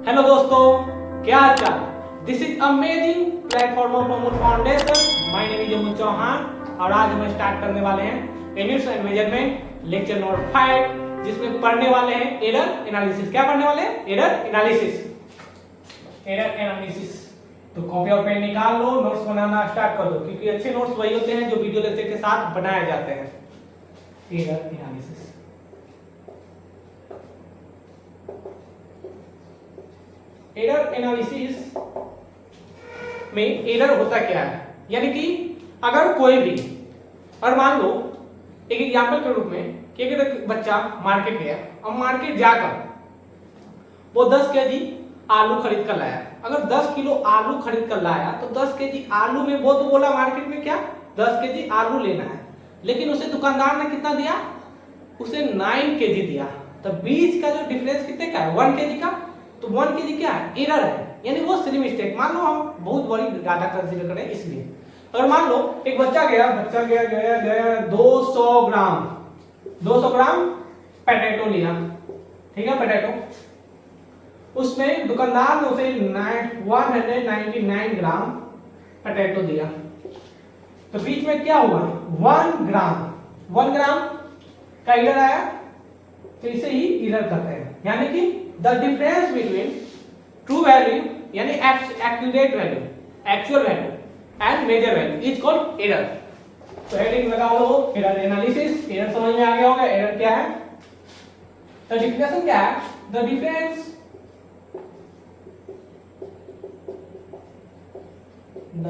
Hello दोस्तों, क्या हाल चाल। This is amazing platform of Amul foundation. My name is Amul Chauhan और आज हम स्टार्ट करने वाले हैं units and measurement lecture number 5, जिसमें पढ़ने वाले हैं एरर एनालिसिस। क्या पढ़ने वाले हैं? Error analysis. Error analysis. तो कॉपी और पेन निकाल लो, नोट्स बनाना स्टार्ट कर दो, क्योंकि अच्छे नोट्स वही होते हैं जो वीडियो लेक्चर के साथ बनाए जाते हैं। Error analysis. एरर एनालिसिस में एरर होता क्या है, यानी कि अगर कोई भी, और मान लो एक एग्जांपल के रूप में कि अगर एक बच्चा मार्केट गया और मार्केट जाकर वो 10 केजी आलू खरीद कर लाया। अगर 10 किलो आलू खरीद कर लाया तो 10 केजी आलू में वो तो बोला मार्केट में क्या 10 केजी आलू लेना है, लेकिन उसे दुकानदार ने कितना दिया? उसे 9 केजी दिया। तो बीच का जो डिफरेंस कितने का है? 1 केजी का। तो 1 केजी क्या है? एरर है, यानी वो सिली मिस्टेक। मान लो हम बहुत बड़ी डाटा कंसीडर करें इसलिए। और मान लो एक बच्चा गया 200 ग्राम पोटैटो लिया, ठीक है, पोटैटो। उसमें दुकानदार ने उसे 199 ग्राम पोटैटो दिया। तो बीच में क्या हुआ? 1 ग्राम का एरर आया। तो इसे ही एरर कहते हैं, यानी कि the difference between true value यानी accurate value, actual value and measure value is called error. तो हेडिंग लगा लो एरर एनालिसिस। एरर समझ में आ गया होगा। एरर क्या है? तो डिफिनेशन क्या है? The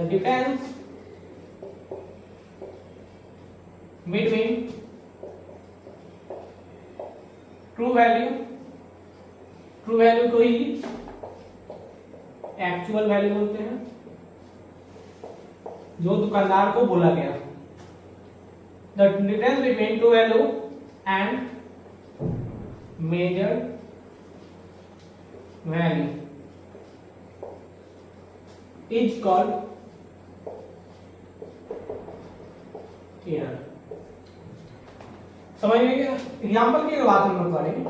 difference between true value को ही एक्चुअल वैल्यू बोलते हैं, जो दुकानदार को बोला गया। The difference between true value and measure value is called error. समझ में गया? एग्जाम्पल की बात हम लोग करेंगे।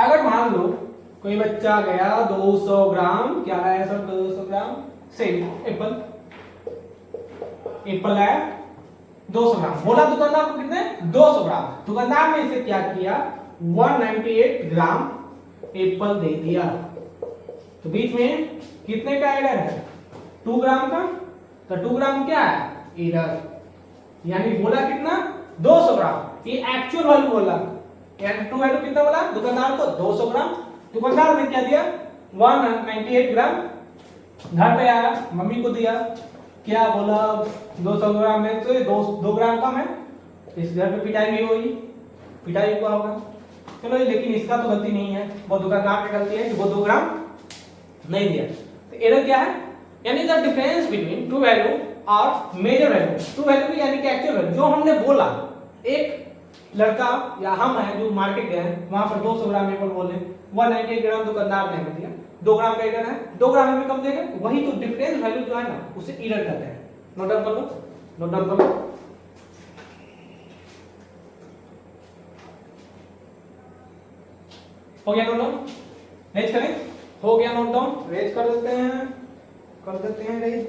अगर मान लो कोई बच्चा गया 200 ग्राम, क्या लाया सर? 200 ग्राम सेब, एप्पल लाया 200 ग्राम। बोला दुकानदार को कितने? 200 ग्राम। दुकानदार ने इसे क्या किया? 198 ग्राम एप्पल दे दिया। तो बीच में कितने का एरर है? 2 ग्राम का। तो 2 ग्राम क्या है? एरर। यानी बोला कितना? 200 ग्राम। ये एक्चुअल वैल्यू बोला, यानी ट्रू वैल्यू कितना बोला दुकानदार को? 200 ग्राम। दुकानदार ने क्या दिया? 198 ग्राम। घर पे आया, मम्मी को दिया, क्या बोला? 200 ग्राम में तो 2 ग्राम कम है। इस घर पे पिटाई भी हुई, पिटाई हुआ होगा। चलो, लेकिन इसका तो गलती नहीं है, वो दुकानदार की गलती है कि वो 2 ग्राम नहीं दिया। तो एरर क्या है? यानी the difference between true value और मेजर वैल्यू। ट्रू वैल्यू यानी कि एक्चुअल वैल्यू, जो हमने बोला। एक लड़का या हम है जो मार्केट गए, वहां पर 200 ग्राम एप्पल बोले, 198 ग्राम दुकानदार ने हमें दिया, 2 ग्राम का एरर है, 2 ग्राम हमें कम देगा। वही तो डिफरेंस वैल्यू जो है ना, उसे एरर कहते हैं। नोट डाउन कर लो, नोट डाउन कर लो। हो गया नोट डाउन? रेज करें? हो गया नोट डाउन? रेज कर देते हैं रेज।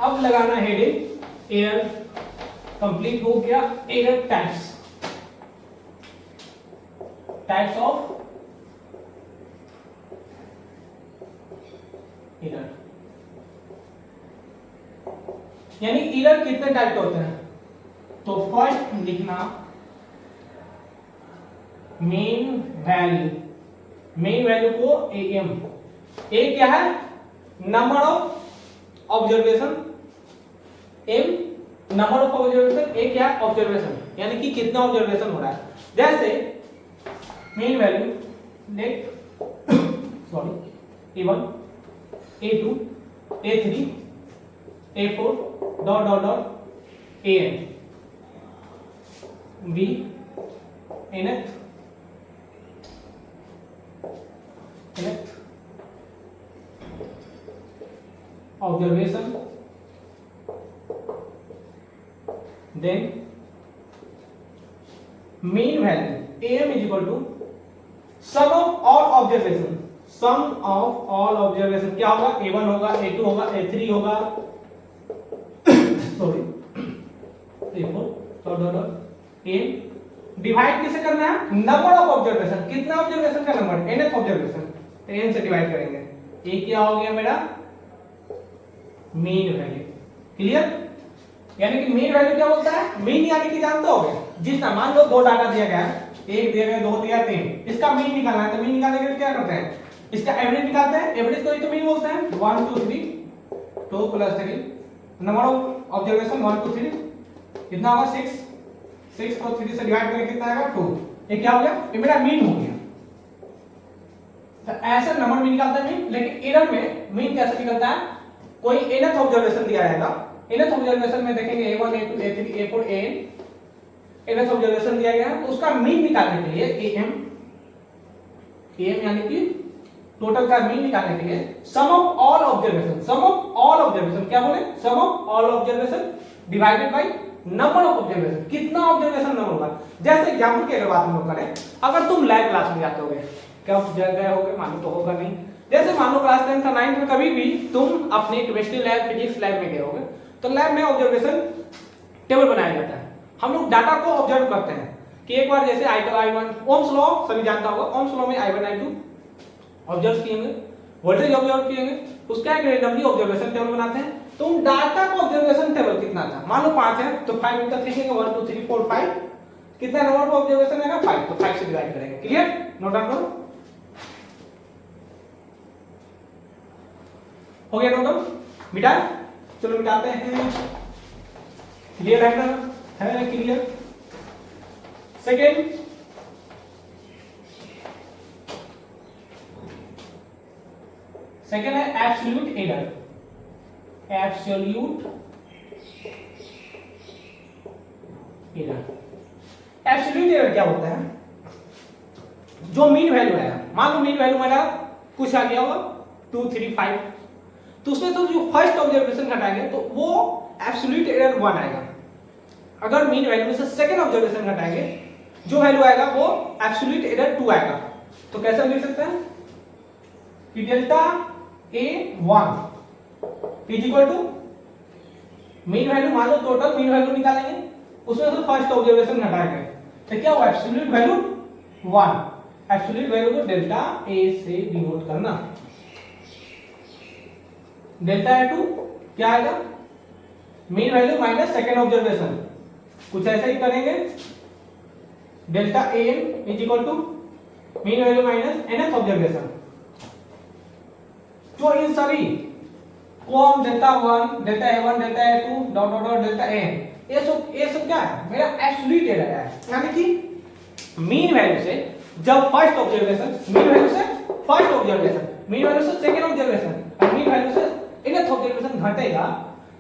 अब लगाना हेडिंग एरर कंप्लीट हो गया। एरर टाइप्स ऑफ एरर, यानी एरर कितने टाइप के होते हैं। तो फर्स्ट लिखना मेन वैल्यू को एम। ए क्या है? Number of observation. M number of observation. A क्या? ऑब्जर्वेशन, यानी कि कितना ऑब्जर्वेशन हो रहा है। जैसे mean value let A1 A2 A3 A4 dot dot dot AN B nth observation, then mean value M is equal to sum of all observation, sum of all observation क्या होगा, a1 होगा, a2 होगा, a3 होगा, sorry a4 dot a divide किसे करना है, number of observation, कितना observation का नंबर, nth ऑब्जर्वेशन, तो n से डिवाइड करेंगे, ये क्या हो गया मेरा मीन वैल्यू। क्लियर, यानी कि मीन वैल्यू क्या बोलता है, मीन यानी कि जानते होगे जितना, मान लो दो डाटा दिया गया है, एक दिया गया, दो दिया, तीन, इसका मीन निकालना है, तो मीन निकालने के लिए क्या करते हैं, इसका एवरेज निकालते हैं, एवरेज को ही तो मीन बोलते हैं। 1 2 3 2 प्लस 3 नंबर ऑफ ऑब्जर्वेशन 1 2 3 कितना होगा 6, 6 को 3 से डिवाइड करके कितना आएगा 2, ये क्या हो गया, ये मेरा मीन हो गया। तो ऐसा नंबर मीन निकालते हैं मीन, लेकिन एरर में मीन कैसे निकलता है, कोई nth ऑब्जर्वेशन दिया रहेगा, nth ऑब्जर्वेशन में देखेंगे a1 a2 a3 a4 an nth observation दिया गया है, तो उसका मीन निकालने के लिए am यानी कि टोटल का मीन निकालने के लिए sum of all observation, sum of all observation क्या बोले, sum of all observation divided by number of observation, कितना ऑब्जर्वेशन नंबर होगा। जैसे एग्जांपल की अगर बात हम लोग करें, अगर तुम लैब क्लास में जाते होगे, क्या गए होगे, मालूम तो होगा नहीं, जैसे मान लो क्लास 10 9 में कभी भी तुम अपने केमिस्ट्री लैब फिजिक्स लैब में गए होगे, तो लैब में ऑब्जर्वेशन टेबल बनाया जाता है, हम लोग डाटा को ऑब्जर्व करते हैं कि एक बार जैसे I1 ओम्स लॉ सभी जानता होगा, ओम्स लॉ में I1 I2 ऑब्जर्व किएंगे, वोल्टेज ऑब्जर्व किएंगे, उसका एक रैंडमली ऑब्जर्वेशन टेबल बनाते हैं। तो उन डाटा का ऑब्जर्वेशन टेबल कितना था, मान लो 5 है तो 5 तक लिखेंगे 1 2 3 4 5, कितना नंबर ऑफ ऑब्जर्वेशन आएगा 5, तो 5 से डिवाइड करेंगे। क्लियर, नोट डाउन करो, हो गया नोट डाउन, मिटा, चलो मिटाते हैं। क्लियर है ना, है क्लियर। सेकेंड, सेकेंड है absolute error, absolute error. Absolute error क्या होता है, जो मीन वैल्यू है, मान लो मीन वैल्यू मेरा कुछ आ गया होगा 2 3 5, तो उसमें तो जो फर्स्ट ऑब्जर्वेशन घटाएंगे तो वो एब्सोल्यूट एरर 1 आएगा। अगर मीन वैल्यू में से सेकंड ऑब्जर्वेशन घटाएंगे, जो वैल्यू आएगा वो एब्सोल्यूट एरर 2 आएगा। तो कैसे लिख सकते हैं कि delta A1 is equal to mean value, मान लो टोटल मीन वैल्यू निकालेंगे, उसमें से फर्स्ट ऑब्जर्वेशन घटाएंगे, तो क्या हुआ एब्सोल्यूट वैल्यू 1, एब्सोल्यूट वैल्यू को डेल्टा A से डिनोट करना। डेल्टा A2 क्या आएगा, mean value minus second observation, कुछ ऐसा ही करेंगे, delta AM is equal to mean value minus nth observation. तो इन सभी को हम delta 1 delta A1 delta A2 dot dot dot delta n, ये सब क्या है, मेरा एब्सोल्यूट एरर है, यानी कि मीन वैल्यू से जब फर्स्ट ऑब्जर्वेशन, मीन वैल्यू से फर्स्ट ऑब्जर्वेशन, मीन वैल्यू से सेकंड ऑब्जर्वेशन और मीन वैल्यू से nth ऑब्जर्वेशन घटेगा,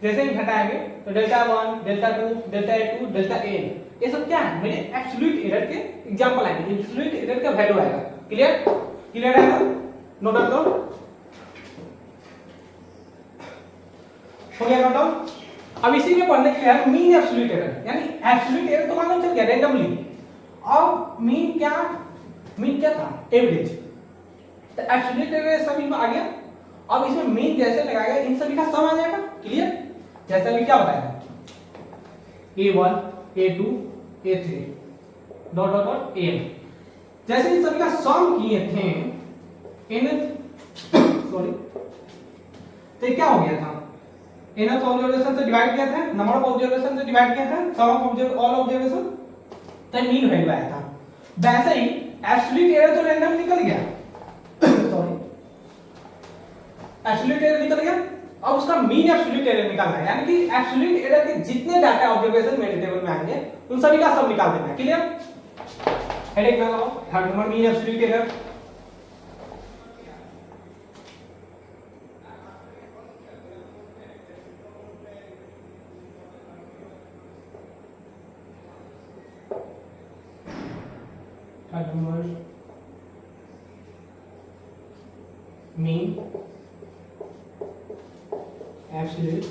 जैसे ही घटाएंगे तो delta 1 delta 2 delta A2 delta n, ये सब क्या है, मेरे एब्सोल्यूट एरर के एग्जांपल आएंगे, एब्सोल्यूट एरर का वैल्यू आएगा। क्लियर, क्लियर है ना, नोट डाउन करो, हो गया नोट डाउन। अब इसी में पढ़ने के लिए है मीन एब्सोल्यूट एरर, यानी एब्सोल्यूट एरर तो मालूम चल गया रैंडमली, अब मीन क्या था, एवरेज, तो एब्सोल्यूट एरर सभी में आ गया। अब इसमें मीन जैसे लगाएगा इन सभी का सम आ जाएगा। क्लियर, जैसे अभी क्या बताया A1 A2 A3 dot dot dot an, जैसे इन सभी का सम किए थे सॉरी, तो क्या हो गया था, nth ऑब्जर्वेशन से डिवाइड किया था, नंबर ऑफ ऑब्जर्वेशन से डिवाइड किया था, सम ऑफ ऑल ऑब्जर्वेशन, तो मीन वैल्यू आया था। वैसे ही एब्सोल्यूट एरर तो रैंडम निकल गया, सॉरी एब्सोल्यूट एरर निकल गया, अब उसका मीन एब्सोल्यूट एरर निकालना है, यानी कि एब्सोल्यूट एरर के जितने डाटा ऑब्जर्वेशन मेरे टेबल में आएंगे उन सभी का सब निकाल देना है। क्लियर, हेडेक ना लो, third number mean absolute error. Third number mean absolute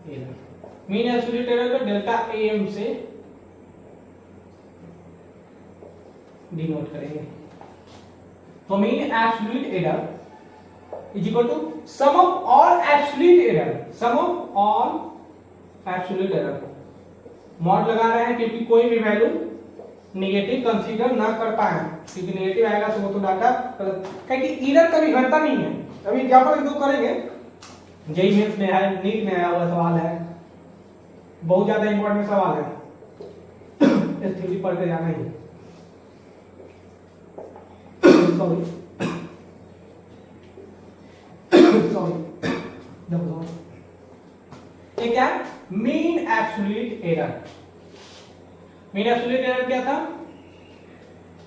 error, mean absolute error को डेल्टा AM से डिनोट करेंगे। तो mean absolute error is equal to sum of all absolute error, sum of all absolute error. Mod लगा रहे हैं क्योंकि कोई भी वैल्यू नेगेटिव कंसीडर ना कर पाए, क्योंकि नेगेटिव आएगा तो वो तो डाटा क्योंकि एरर कभी घटता नहीं है। अभी एग्जांपल दो करेंगे, जेई मेंस में है, नीट में आया हुआ सवाल है, बहुत ज्यादा इंपॉर्टेंट सवाल है, इस थ्योरी पढ़ के जाना ही। सॉरी ये क्या है? Mean absolute error. Mean absolute error क्या था?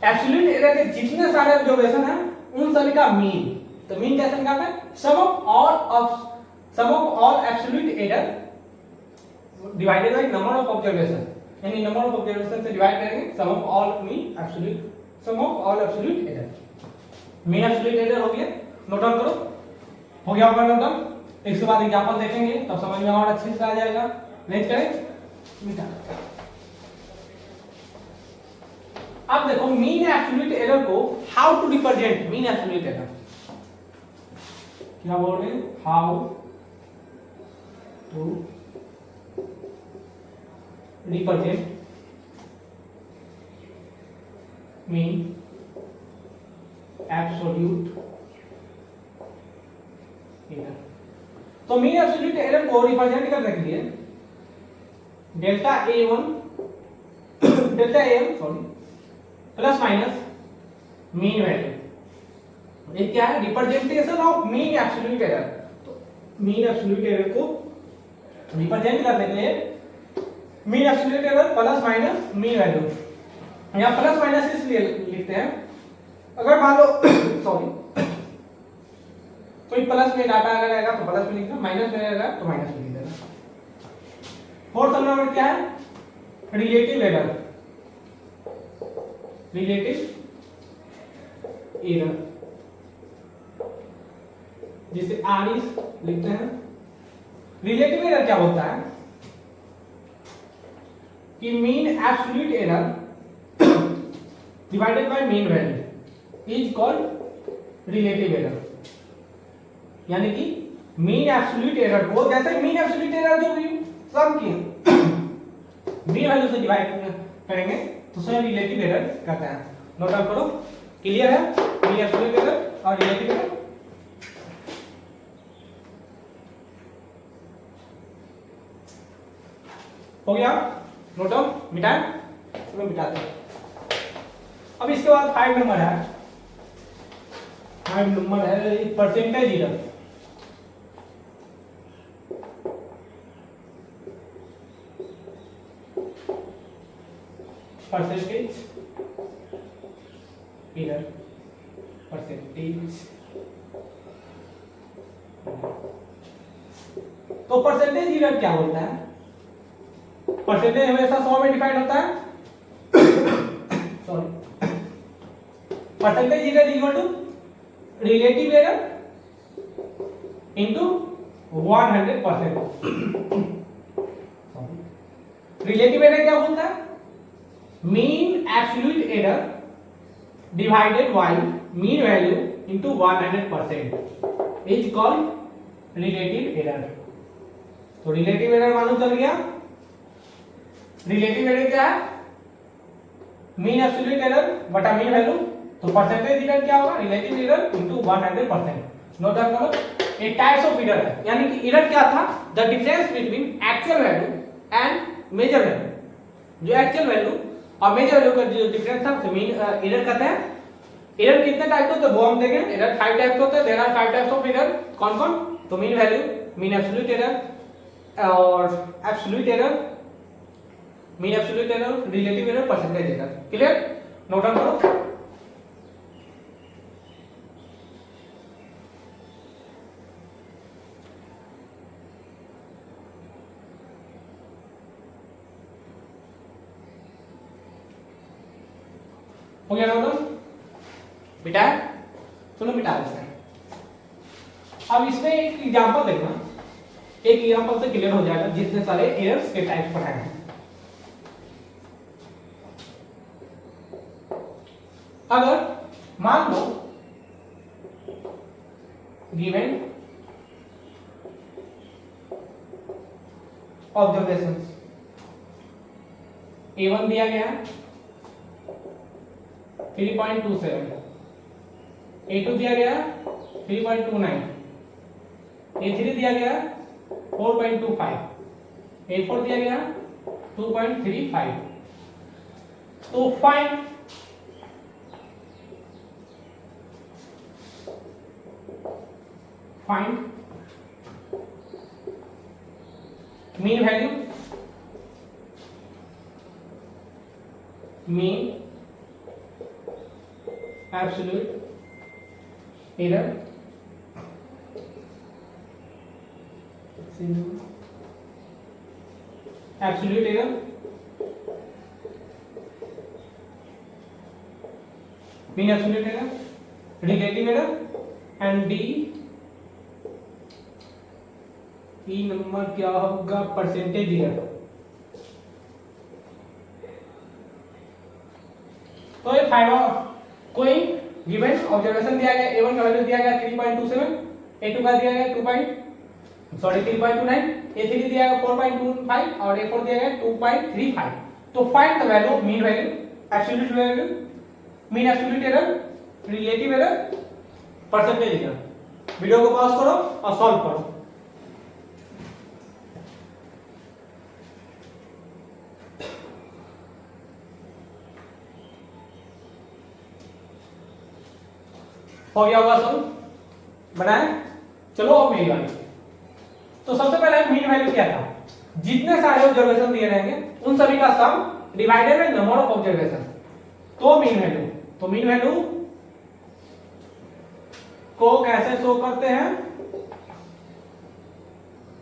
एब्सोल्यूट एरर के जितने सारे ऑब्जर्वेशन है उन सभी का मीन। तो मीन कैसे निकालते हैं? Sum of all absolute error divided by number of observation, यानी नंबर ऑफ ऑब्जर्वेशन से डिवाइड करेंगे sum of all mean absolute, sum of all absolute error. Mean absolute error हो गया, नोट डाउन करो, हो गया होगा नोट डाउन। इसके बाद एग्जांपल देखेंगे तब समझ में और अच्छे से आ जाएगा। नेक्स्ट करें, मिटा। अब देखो मीन एब्सोल्यूट एरर को how to represent mean absolute error, क्या बोल रहे हैं? How to represent mean absolute error. तो मीन एब्सोल्यूट एरर को रिप्रेजेंट करने के लिए delta A1 delta AM sorry plus minus mean value, ये क्या है? Representation of mean absolute error. तो मीन एब्सोल्यूट एरर को रिप्रेजेंट करने के लिए mean absolute error plus minus mean value, यहां प्लस माइनस इसलिए लिखते हैं अगर मान लो सॉरी कोई प्लस में डाटा अगर आएगा तो प्लस में लिखना, माइनस में आएगा तो माइनस में लिख देना। फोर्थ नंबर क्या है? रिलेटिव एरर, रिलेटिव एरर जिसे आरइस लिखते हैं। रिलेटिव एरर क्या होता है कि mean absolute error divided by mean value is called relative error, यानी कि मीन एब्सोल्यूट एरर को जैसे मीन एब्सोल्यूट एरर जो भी सम की मीन वैल्यू से डिवाइड करेंगे तो उसे रिलेटिव एरर कहते हैं। नोट डाउन करो, क्लियर है? मीन एब्सोल्यूट एरर और रिलेटिव एरर। हो गया? नोट डाउन, मिटाएं, चलो मिटाते हैं। अब इसके बाद 5 नंबर है, 5 नंबर है percentage error. Percentage error, percentage. तो परसेंटेज एरर क्या होता है? परसेंटेज हमेशा 100 में डिफाइन होता है, sorry, percentage error equal to relative error into 100%। Relative error क्या बोलता है? Mean absolute error divided by mean value into 100% is called relative error. तो रिलेटिव एरर मालूम चल गया। रिलेटिव एरर क्या है? मीन एब्सोल्यूट एरर बटा मीन वैल्यू। तो परसेंटेज एरर क्या होगा? Relative error into 100%। Note down करो, ये टाइप्स ऑफ एरर है, यानी कि एरर क्या था? The difference between actual value and measure value. जो एक्चुअल वैल्यू और मेजर वैल्यू का जो डिफरेंस था उसे मीन एरर कहते हैं। एरर कितने टाइप के होते हैं वो हम देखें। एरर 5 टाइप्स होते हैं। There are 5 types of error. कौन कौन? तो mean value, mean absolute error और absolute error, mean absolute error, relative error, percentage error. Clear? Note down करो। हो गया नोट डाउन? मिटाए? चलो मिटा देते हैं। अब इसमें एक एग्जांपल देखना, एक एग्जांपल से क्लियर हो जाएगा जितने सारे एरर्स के टाइप पढ़ाए हैं। अगर मान लो गिवन ऑब्जर्वेशन A1 दिया गया है 3.27, A2 दिया गया 3.29, A3 दिया गया 4.25, A4 दिया गया 2.35। तो find mean value, mean absolute error, absolute error, mean absolute error, relative error and D E number क्या होगा, परसेंटेज एरर। तो ये फाइव कोई गिवन ऑब्जर्वेशन दिया गया, A1 का वैल्यू दिया गया 3.27, A2 का दिया गया 3.29, A3 दिया गया 4.25 और A4 दिया गया 2.35। तो find the value of mean value, absolute value, mean absolute error, relative error, percentage error. Video को पॉज करो और सॉल्व करो। हो गया होगा सब बनाए। चलो अब मेरी बारी। तो सबसे पहले मीन वैल्यू क्या था, जितने सारे ऑब्जर्वेशन दिए रहेंगे उन सभी का sum divided by number of observation, तो मीन वैल्यू। तो मीन वैल्यू को कैसे शो करते हैं,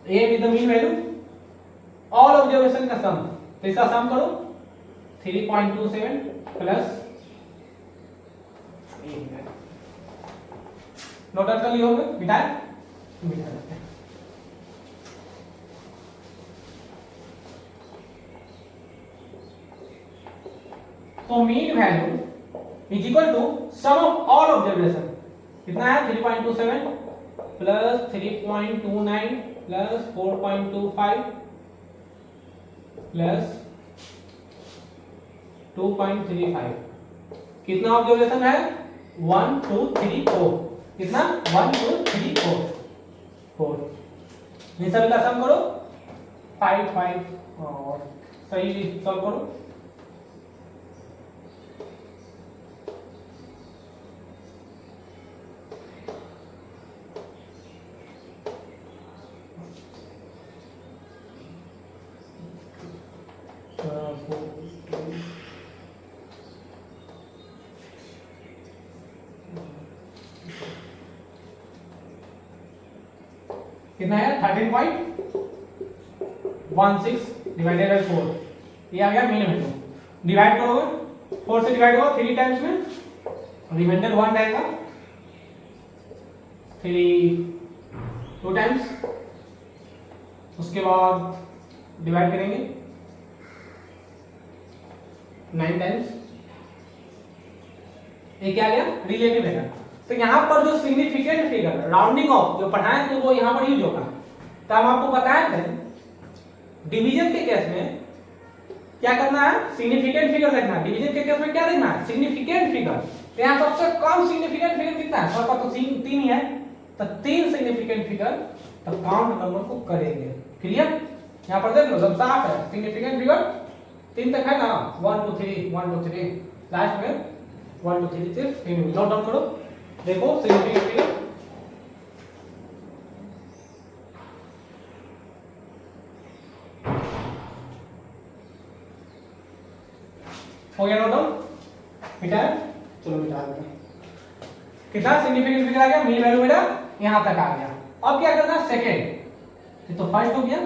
ए with the mean value all observation का सम। तो इसका सम करो 3.27 प्लस नोट कर लिए होंगे, मिटाए मिटा देते हैं। तो mean value is equal to sum of all observation. कितना है 3.27 प्लस 3.29 प्लस 4.25 प्लस 2.35। कितना ऑब्जर्वेशन है 1 2 3 4। कितना 1 2 3 4। इन सभी का सम करो 5 5 और सही सॉल्व करो। कितना है 13.16 डिवाइडेड बाय 4। ये आ गया मीन वैल्यू। डिवाइड करोगे 4 से डिवाइड होगा 3 टाइम्स में, रिमाइंडर 1 रहेगा 3 2 टाइम्स। उसके बाद डिवाइड करेंगे 9 टाइम्स। ये क्या आ गया रिलेटिव एरर। तो यहाँ पर जो सिग्निफिकेंट फिगर राउंडिंग ऑफ जो पढ़ाए थे वो यहाँ पर यूज होगा। तो हम आपको बताए थे डिवीजन के केस में क्या करना है, सिग्निफिकेंट फिगर देखना है। डिवीजन के केस में क्या देखना है, सिग्निफिकेंट फिगर। तो यहाँ सबसे कम सिग्निफिकेंट फिगर कितना है, सबका तो 3 ही है। तो 3 सिग्निफिकेंट फिगर तो काउंट नंबर को करेंगे। क्लियर, यहाँ पर देख लो सब साफ है। सिग्निफिकेंट फिगर 3 तक है ना, 1 2 3 1 2 3 लास्ट में 1 2 3 3 नोट डाउन करो। देखो सिग्निफिकेंट फिगर हो गया, नोट डाउन मिटाए। चलो मिटा देते हैं। कितना सिग्निफिकेंट फिगर आ गया, मीन वैल्यू मेरा यहां तक आ गया। अब क्या करना है सेकेंड, तो फर्स्ट हो गया।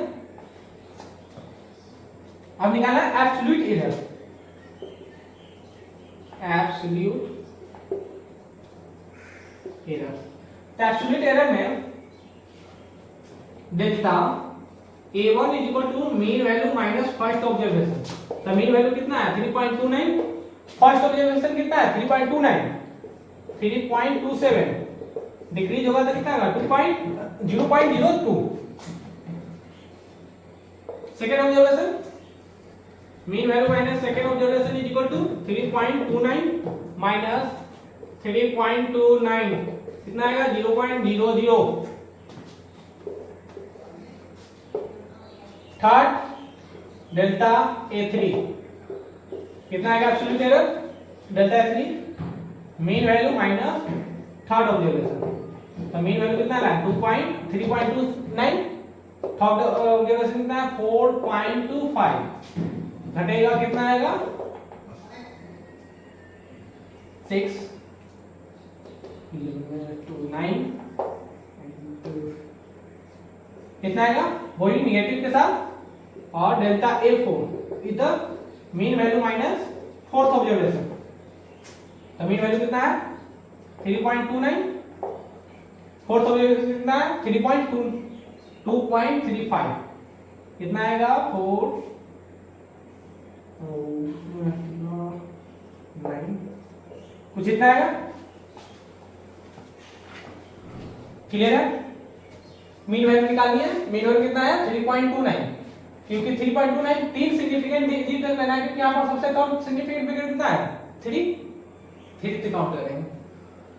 अब निकालना है एब्सोल्यूट एरर। एब्सोल्यूट एरर, तो एब्सोल्यूट एरर में delta A1 is equal to mean value minus first observation. तो मीन वैल्यू कितना है 3.29 फर्स्ट ऑब्जर्वेशन कितना है 3.29, 3.27 डिक्रीज होगा तो कितना होगा 0.02। Second observation mean value minus second observation is equal to 3.29 minus 3.29 कितना आएगा 0.00। थर्ड डेल्टा A3 कितना आएगा absolute error delta A3 mean value minus third observation, तो मीन वैल्यू कितना आया 3.29, थर्ड ऑब्जर्वेशन कितना है 4.25, घटेगा कितना आएगा 6 9 कितना आएगा वही निगेटिव के साथ, और डेल्टा A4 इधर mean value minus fourth observation, तो मीन वैल्यू कितना है 3.29, फोर्थ ऑब्जर्वेशन कितना है 2.35 कितना आएगा 4 9 कुछ इतना आएगा। क्लियर है? मीन वैल्यू निकालनी है, मीन वैल्यू कितना है 3.29, क्योंकि 3.29 तीन सिग्निफिकेंट डिजिट लेना है, क्योंकि यहां पर सबसे कम सिग्निफिकेंट फिगर कितना है 3 से काउंट करेंगे।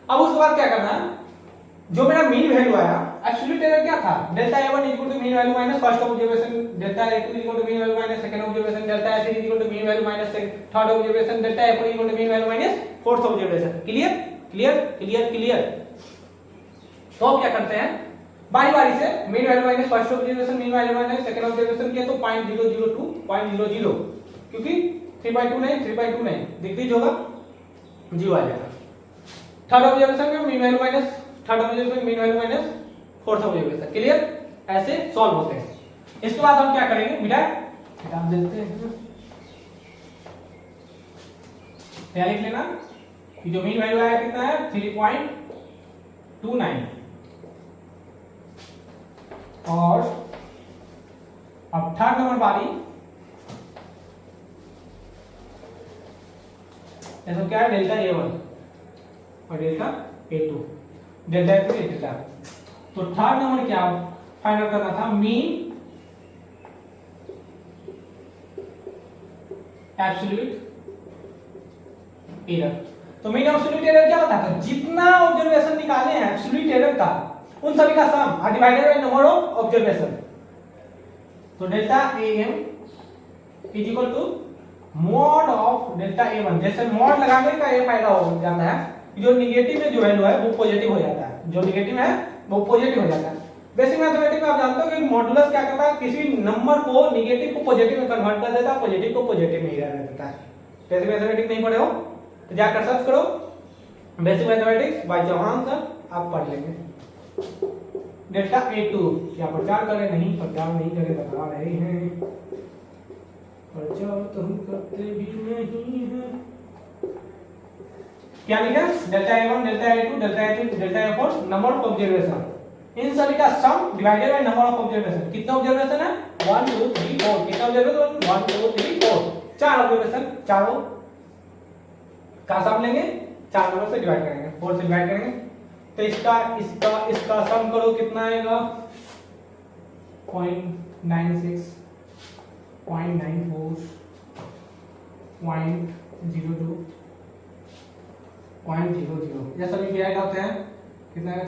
अब उसके बाद क्या करना है, जो मेरा मीन वैल्यू आया एब्सोल्यूट एरर क्या था delta A1 equal to mean value minus first observation, delta A2 equal to mean value minus second observation, delta A3 equal to mean value minus third observation, delta A4 equal to mean value minus fourth observation. Clear clear clear clear. तो अब क्या करते हैं बारी बारी से mean value minus first observation, mean value minus second observation किया तो 0.002 0.00, क्योंकि 3.29 डिक्रीज होगा 0 आ जाएगा। थर्ड ऑब्जर्वेशन में mean value minus third observation mean value minus fourth observation. Clear? ऐसे सॉल्व होते हैं। इसके बाद हम क्या करेंगे मिटा देते हैं, क्या लिख लेना कि जो मीन वैल्यू आया कितना है 3.29, और अब थर्ड नंबर बारी ऐसा क्या है डेल्टा A1 और delta A2, delta A3 delta. तो थर्ड नंबर क्या फाइंड आउट करना था मीन एब्सोल्यूट एरर। तो मीन एब्सोल्यूट एरर क्या होता है, जितना ऑब्जर्वेशन निकाले हैं एब्सोल्यूट एरर का उन सभी का sum divided by number of observation. तो delta AM is equal to mod of delta A1। जैसे मॉड लगाने का ये फायदा हो जाता है, जो निगेटिव में जो वैल्यू है वो पॉजिटिव हो जाता है, जो निगेटिव है वो पॉजिटिव हो जाता है। बेसिक मैथमेटिक्स में आप जानते हो कि मॉडुलस क्या करता है, किसी नंबर को निगेटिव को पॉजिटिव में कन्वर्ट कर देता है, पॉजिटिव को पॉजिटिव में ही रहने देता है। बेसिक मैथमेटिक्स नहीं पढ़े हो तो जाकर सर्च करो basic mathematics by Chauhan sir, आप पढ़ लेंगे। डेल्टा A2 क्या प्रचार करें, नहीं प्रचार नहीं करें, बता रहे हैं प्रचार तो हम करते भी नहीं हैं। क्या लिखा delta A1 delta A2 delta A3 delta A4 number of observation, इन सभी का sum divided by number of observation. कितना ऑब्जर्वेशन है 1 2 3 4, कितना ऑब्जर्वेशन 1 2 3 4, चार ऑब्जर्वेशन, चारों का सम लेंगे, चार नंबर से डिवाइड करेंगे, 4 से डिवाइड करेंगे, तो इसका सम करो कितना आएगा 0.96 0.94 0.02 0.00, ये सभी डिवाइड होते हैं कितना है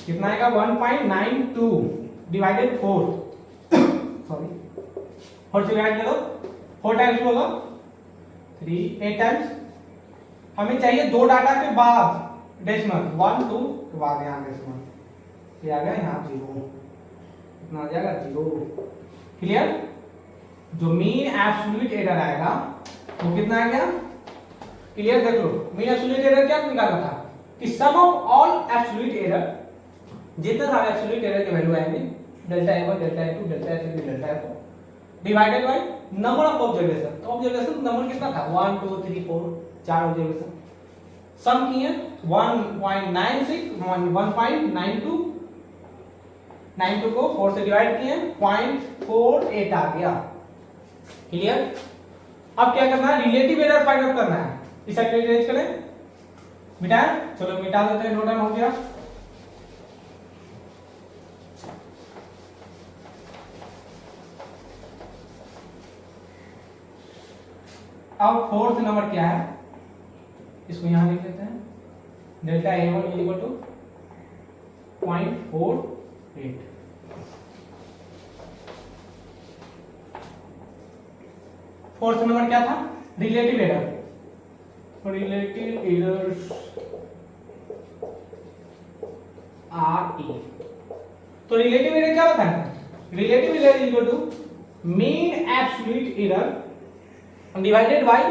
कितना आएगा 1.92 डिवाइडेड 4 सॉरी 4 से डिवाइड करो, 4 टाइम्स होगा 8 टाइम्स। हमें चाहिए दो डाटा के बाद डेसिमल 1 2 के बाद यहाँ डेसिमल, ये आ गया यहाँ 0, कितना आ जाएगा 0। क्लियर? जो मीन एब्सोल्यूट एरर आएगा वो कितना आ गया, क्लियर देख लो। मीन एब्सोल्यूट एरर क्या निकालना था कि सम ऑफ ऑल एब्सोल्यूट एरर, जितने सारे एब्सोल्यूट एरर के वैल्यू आएंगे delta A1 delta A2 delta A3 delta A4 divided by number of observation. तो ऑब्जर्वेशन नंबर कितना था 1 2 3 4, चार ऑब्जर्वेशन, सम किए 1.96 1.92 92 को 4 से डिवाइड किए 0.48 आ गया। क्लियर? अब क्या करना है, रिलेटिव एरर फाइंड आउट करना है। इस साइड पे अरेंज करें, मिटाएं, चलो मिटा देते हैं, नोट डाउन हो गया। अब फोर्थ नंबर क्या है, इसको यहां लिख लेते हैं, delta A1 is equal to 0.48। Fourth number क्या था, relative error. Relative errors RE। तो रिलेटिव एरर क्या होता है, relative error is equal to mean absolute error divided by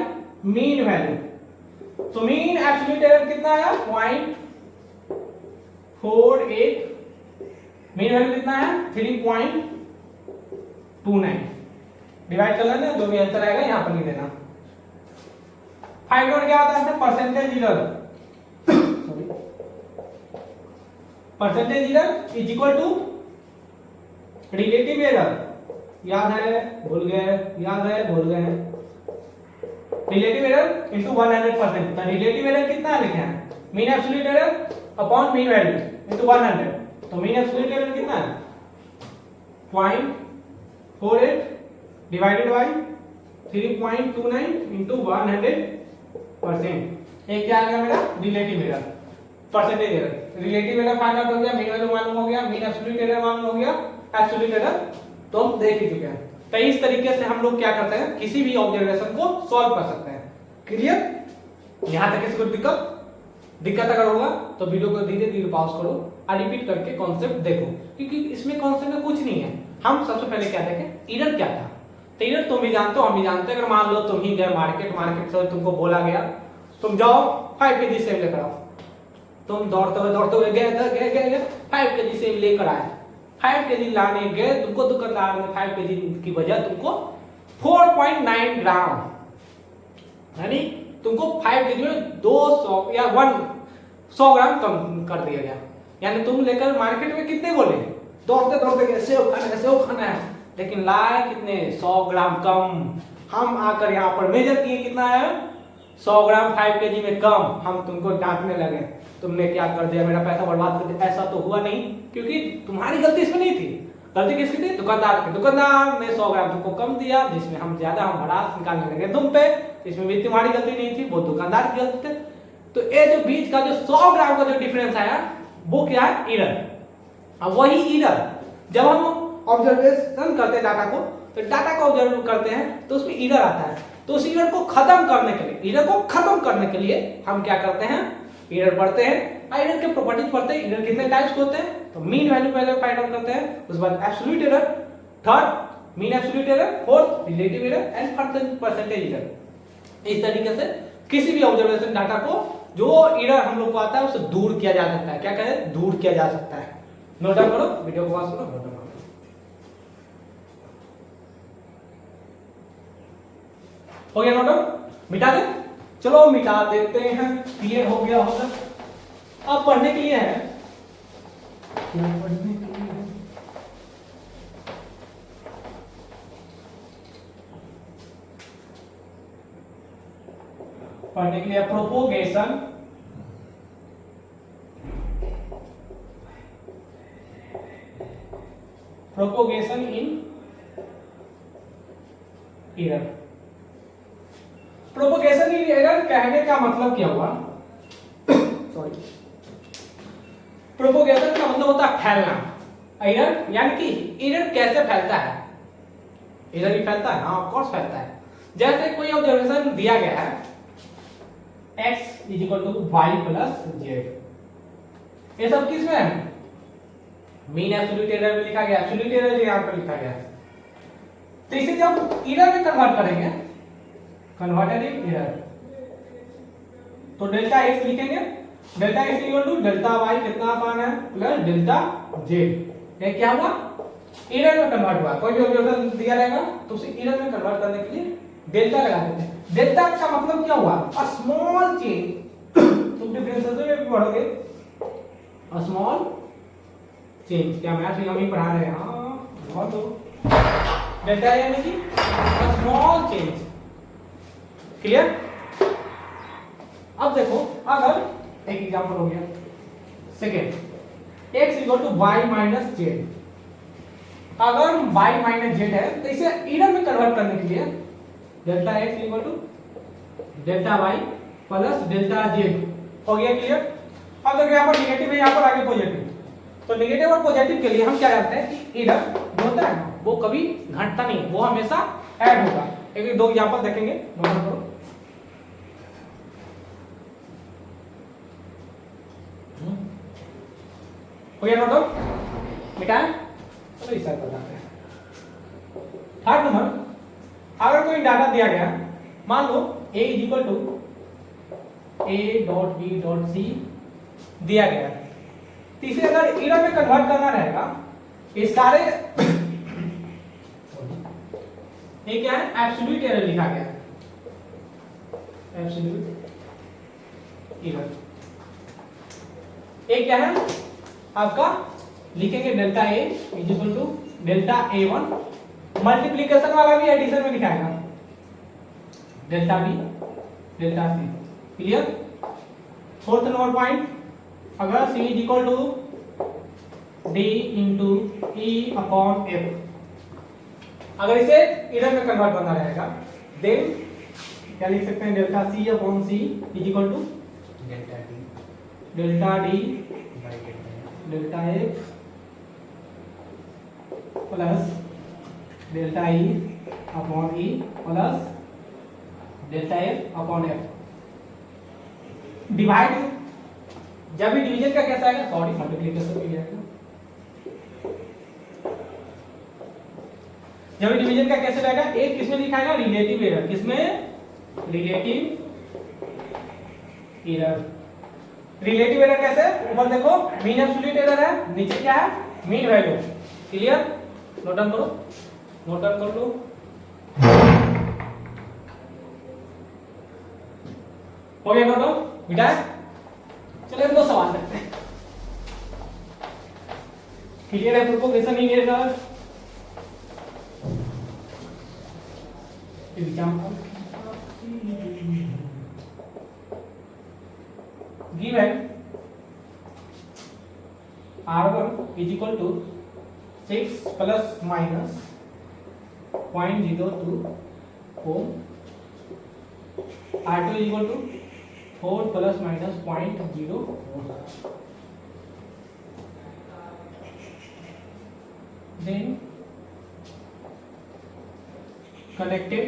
mean value. तो मीन एब्सोल्यूट एरर कितना आया, 0.48, मीन वैल्यू कितना है 3.29। डिवाइड कर लेना, जो भी आंसर आएगा यहां पर लिख देना। फाइंड आउट क्या होता है, percentage error, sorry, percentage error is equal to relative error, याद है भूल गए, याद है भूल गए, रिलेटिव एरर इनटू 100%। तो रिलेटिव एरर कितना लिखे हैं, mean absolute error upon mean value into 100। तो मीन एब्सोल्यूट एरर कितना है 0.48 डिवाइडेड बाय 3.29 इनटू 100%। ये क्या आ गया मेरा, relative error, percentage error. Relative error find out हो गया, मीन वैल्यू मालूम हो गया, मीन एब्सोल्यूट एरर मालूम हो गया, एब्सोल्यूट एरर तो हम देख ही चुके हैं। तो इस तरीके से हम लोग क्या करते हैं, किसी भी ऑब्जर्वेशन को सॉल्व कर सकते हैं। क्लियर? यहां तक किसी को दिक्कत अगर होगा तो वीडियो को धीरे धीरे पॉज करो और रिपीट करके कॉन्सेप्ट देखो, क्योंकि इसमें कॉन्सेप्ट में कुछ नहीं है। हम सबसे पहले क्या देखें, एरर क्या था। तो एरर तुम भी जानते हो, हम भी जानते हैं। अगर मान लो तुम ही गए मार्केट से तुमको बोला गया तुम जाओ 5 केजी सेब लेकर आओ, तुम दौड़ते हुए गए 5 केजी सेब लेकर आए। 5 केजी लाने गए, तुमको दुकानदार ने 5 केजी की बजाय तुमको 4.9 ग्राम, यानी तुमको 5 केजी में 200 या 100 ग्राम कम कर दिया गया। यानी तुम लेकर मार्केट में कितने बोले, दौड़ते गए सेब खाना है, लेकिन लाए कितने 100 ग्राम कम। हम आकर यहाँ पर मेजर किए कितना है 100 ग्राम 5 केजी में कम। हम तुमको डांटने लगे, तुमने क्या कर दिया, मेरा पैसा बर्बाद कर दिया। ऐसा तो हुआ नहीं, क्योंकि तुम्हारी गलती इसमें नहीं थी। गलती किसकी थी, दुकानदार की। दुकानदार ने 100 ग्राम तुमको कम दिया, जिसमें हम भड़ास निकालने लगे तुम पे। इसमें भी तुम्हारी गलती नहीं थी, वो दुकानदार की गलती थी। तो ये जो बीच का जो 100 ग्राम का जो डिफरेंस आया वो क्या है, एरर। अब वही एरर जब हम ऑब्जर्वेशन करते हैं डाटा को, तो डाटा को ऑब्जर्व करते हैं तो उसमें एरर आता है। तो उस एरर को खत्म करने के लिए हम क्या करते हैं, एरर पढ़ते हैं। एरर के प्रॉपर्टीज पढ़ते हैं। एरर कितने टाइप्स के होते हैं, तो मीन वैल्यू पहले फाइंड आउट करते हैं, उसके बाद absolute error, third mean absolute error, fourth relative error and percentage error. इस तरीके से किसी भी ऑब्जर्वेशन डाटा को जो एरर हम लोग को आता है उसे दूर किया जा सकता है। क्या कहें, दूर किया जा सकता है। नोट डाउन करो, वीडियो को पॉज करो, नोट डाउन करो। हो गया नोट डाउन, मिटा दे, चलो मिटा देते हैं। क्लियर हो गया होगा। अब पढ़ने के लिए है, क्या पढ़ने के लिए है, पढ़ने के लिए प्रोपोगेशन इन एरर। प्रोपोगेशन इन एरर कहने का मतलब क्या हुआ, सॉरी, प्रोपोगेशन का मतलब होता है फैलना। एरर यानी कि एरर कैसे फैलता है, एरर ही फैलता है, हाँ ऑफ कोर्स फैलता है। जैसे कोई ऑब्जर्वेशन दिया गया है x is equal to y plus z, ये सब किस में है, मीन एब्सोल्यूट एरर में लिखा गया, एब्सोल्यूट एरर यहां पर लिखा गया। तो इसे जब एरर में कन्वर्ट करेंगे, कन्वर्टेड इन एरर, तो डेल्टा x लिखेंगे, delta x equal to delta y कितना आसान है प्लस डेल्टा z। ये क्या हुआ, एरर में कन्वर्ट हुआ। कोई भी ऑब्जर्वेशन दिया रहेगा तो उसे एरर में कन्वर्ट करने के लिए डेल्टा लगा देते हैं। डेल्टा का मतलब क्या हुआ, अ स्मॉल चेंज। तुम डिफरेंशिएशन में भी पढ़ोगे, अ स्मॉल चेंज, क्या मैथ हम ही पढ़ा रहे हैं? हाँ बहुत हो। डेल्टा यानी कि स्मॉल चेंज। क्लियर? अब देखो, अगर एक एग्जांपल हो गया second, x equal to y minus z. अगर y माइनस जेड है तो इसे इधर में कन्वर्ट करने के लिए delta x equal to delta y plus delta z हो गया। क्लियर? अब देखो यहाँ पर निगेटिव है, यहाँ पर आगे पॉजिटिव, तो निगेटिव और पॉजिटिव के लिए हम क्या करते हैं कि इधर जो होता है ना वो कभी घटता नहीं, वो हमेशा ऐड होगा। एक दो एग्जांपल देखेंगे, नोट करो। हो गया नोट? मिटाएं? चलो इस पर जाते हैं। थर्ड नंबर, अगर कोई डाटा दिया गया, मान लो a is equal to a dot b dot c दिया गया, तो इसे अगर इरर में कन्वर्ट करना रहेगा, ये सारे ये क्या है? एब्सोल्यूट एरर लिखा गया है, एब्सोल्यूट एरर। ये क्या है आपका? लिखेंगे delta a is equal to delta a1, multiplication वाला भी एडिशन में लिखाएगा delta b delta c। Clear? Fourth number point, अगर c is equal to d into e upon f, अगर इसे इधर में कन्वर्ट करना रहेगा, देन क्या लिख सकते हैं? Delta c upon c is equal to delta d delta f plus delta e upon e plus delta f upon f। Divide, जब भी डिवीजन का कैसा आएगा, सॉरी मल्टीप्लिकेशन भी आएगा, जब डिवीजन का कैसे रहेगा? एक किसमें लिखाएगा? Relative error. किसमें? Relative error. रिलेटिव एरर कैसे? ऊपर देखो मीन एब्सोल्यूट एरर है, नीचे क्या है? Mean value. Clear? Note down करो, नोट डाउन कर लो। हो गया नोट डाउन? बेटा चलिए दो सवाल करते हैं। क्लियर है? Propagation in error, example given r1 is equal to 6 plus minus 0.02 ohm, r2 is equal to 4 plus minus 0.0 ohm, then connected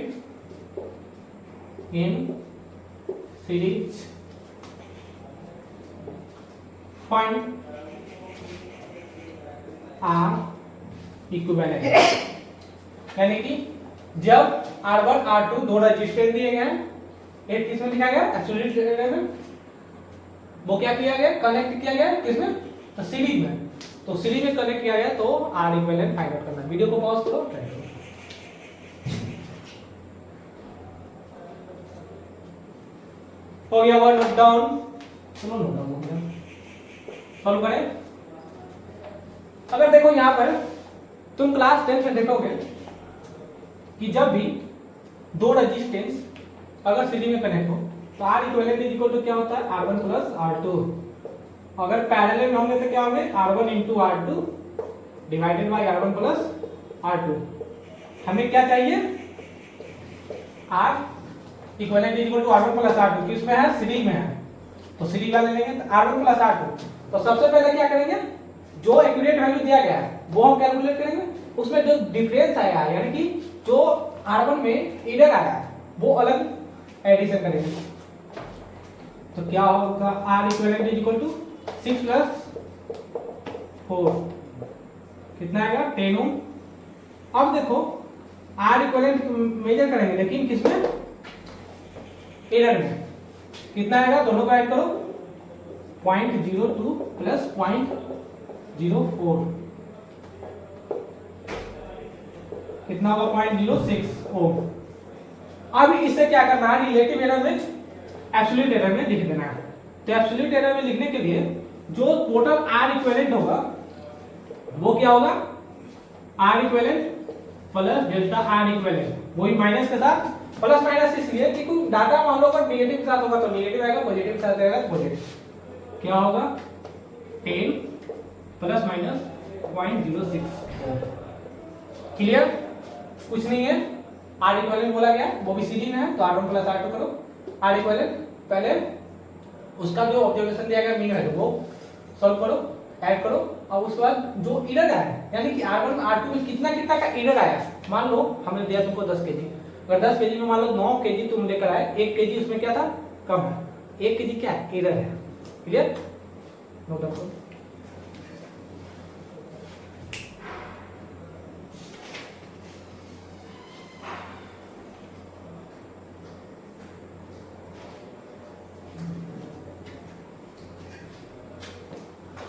in series, find R equivalent. यानी कि जब R1 R2 दो रेजिस्टेंस दिए गए हैं, एक किसमें लिखा गया? एब्सोल्यूट एरर में, वो क्या किया गया? कनेक्ट किया गया किसमें? तो सीरीज में। तो सीरीज में कनेक्ट किया गया तो R इक्विवेलेंट फाइंड आउट करना है। वीडियो को पॉज करो, ट्राई करो। हो गया वन नोट डाउन, चलो नोट डाउन हो गया। सॉल्व करें। अगर देखो यहां पर तुम क्लास 10 में देखोगे कि जब भी दो रेजिस्टेंस अगर सीरीज में कनेक्ट हो तो R equivalent is equal to क्या होता है? R1 plus R2। अगर पैरेलल में होंगे तो क्या होंगे? R1 into R2 divided by R1 plus R2। हमें क्या चाहिए? R equivalent is equal to R1 plus R2। किसमें है? सीरीज में है, तो सीरीज वाले लेंगे तो R1 प्लस R2। तो सबसे पहले क्या करेंगे? जो एक्यूरेट वैल्यू दिया गया है वो हम कैलकुलेट करेंगे, उसमें जो डिफरेंस आया है यानी कि जो R1 में इधर आया है वो अलग एडिशन करेंगे। तो क्या होगा? R equivalent is equal to 6 plus 4 कितना आएगा? 10 ओम। अब देखो R इक्विवेलेंट मेजर करेंगे लेकिन किसमें? एरर में। कितना आएगा? दोनों को ऐड करो, 0.02 प्लस 0.04 कितना होगा? 0.06 ओम। अब इससे क्या करना है? रिलेटिव एरर में एब्सोल्यूट एरर में लिख देना है। तो एब्सोल्यूट एरर में लिखने के लिए जो टोटल R इक्विवेलेंट होगा वो क्या होगा, R equivalent plus delta R equivalent, वही माइनस के साथ प्लस माइनस इसलिए कि कोई डाटा मान लो अगर नेगेटिव के साथ होगा तो नेगेटिव आएगा, पॉजिटिव के साथ आएगा तो पॉजिटिव। क्या होगा 10 प्लस माइनस 0.06। क्लियर, कुछ नहीं है। आर इक्विवेलेंट बोला गया, वो भी सीरीज में है तो R1 प्लस R2 करो। आर इक्विवेलेंट पहले उसका जो ऑब्जर्वेशन दिया गया मीन है वो सॉल्व करो, ऐड करो, और उसके बाद जो एरर आया यानी कि R1 R2 में कितना कितना का एरर आया, मान लो हमने दिया तुमको 10 केजी, अगर 10 केजी में मान लो 9 केजी तुम लेकर आए, 1 केजी उसमें क्या था, कम है, 1 केजी क्या है, एरर है। क्लियर, नोट डाउन करो।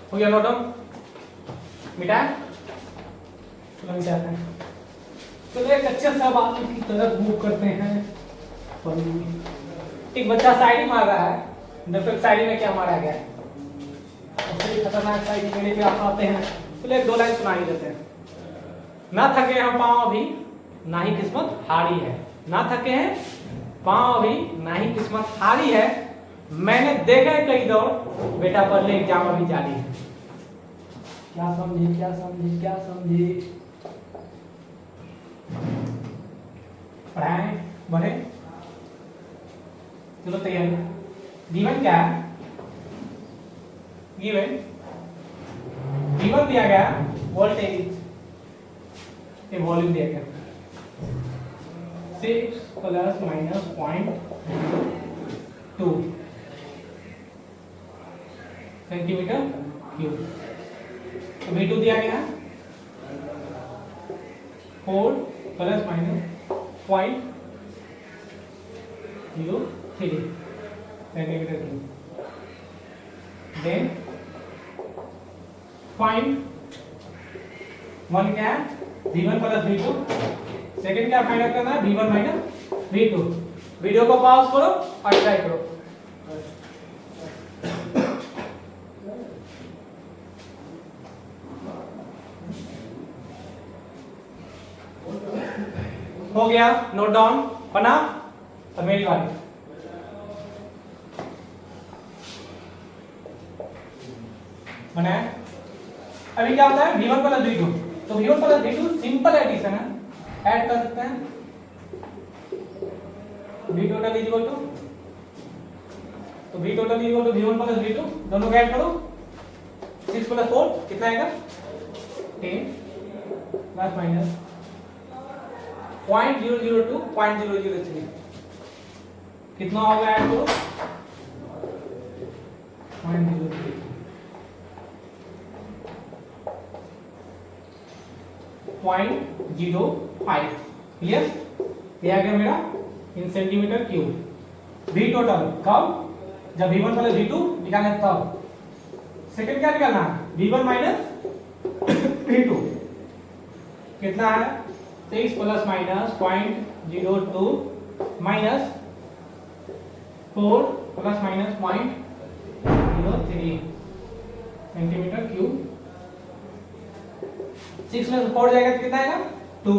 हो गया नोट डाउन, मिटाए, चलो मिटाते हैं। चलो एक अच्छे सवाल की तरफ मूव करते हैं। एक बच्चा शायरी मार रहा है, दर्शक शायरी में क्या मारा गया है, उससे खतरनाक शायरी मेरे भी आप आते हैं, चलो एक दो लाइन सुना ही देते हैं। ना थके हम पाँव अभी, ना ही किस्मत हारी है, ना थके हैं पाँव अभी, ना ही किस्मत हारी है, मैंने देखा कई दौर, बेटा पढ़ ले एग्जाम अभी जारी है। क्या समझे, क्या समझे, क्या समझे, पढ़ाएं बढ़े, चलो तैयारी। गिवन क्या है, गिवन दिया गया वोल्टेज, ये वॉल्यूम दिया गया 6 plus minus 0.2 centimetre cube, V2 दिया गया 4 plus minus 0.03 centimetre cube, then find one क्या है, V1 प्लस V2, सेकेंड क्या फाइंड करना है, V1 माइनस V2। वीडियो को पॉज करो और ट्राई करो। हो गया, नोट डाउन, बना, और मेरी बारी। बनाया, अभी क्या होता है V1 प्लस V2, तो V1 plus V2 simple addition है, ऐड कर सकते हैं। V total is equal to, तो V total is equal to V1 plus V2, दोनों को ऐड करो, 6 प्लस 4 कितना आएगा 10 प्लस माइनस 0.002 0.003 कितना होगा, ऐड करो 0.003 0.05। क्लियर, ये आ गया मेरा इन सेंटीमीटर क्यूब। V टोटल कब, जब V1 प्लस V2 निकालना है तब। सेकंड क्या निकालना है, V1 माइनस V2 कितना है 6 plus minus 0.02 minus 4 plus minus 0.03 centimetre cube. 6 में से 4 जाएगा तो कितना आएगा 2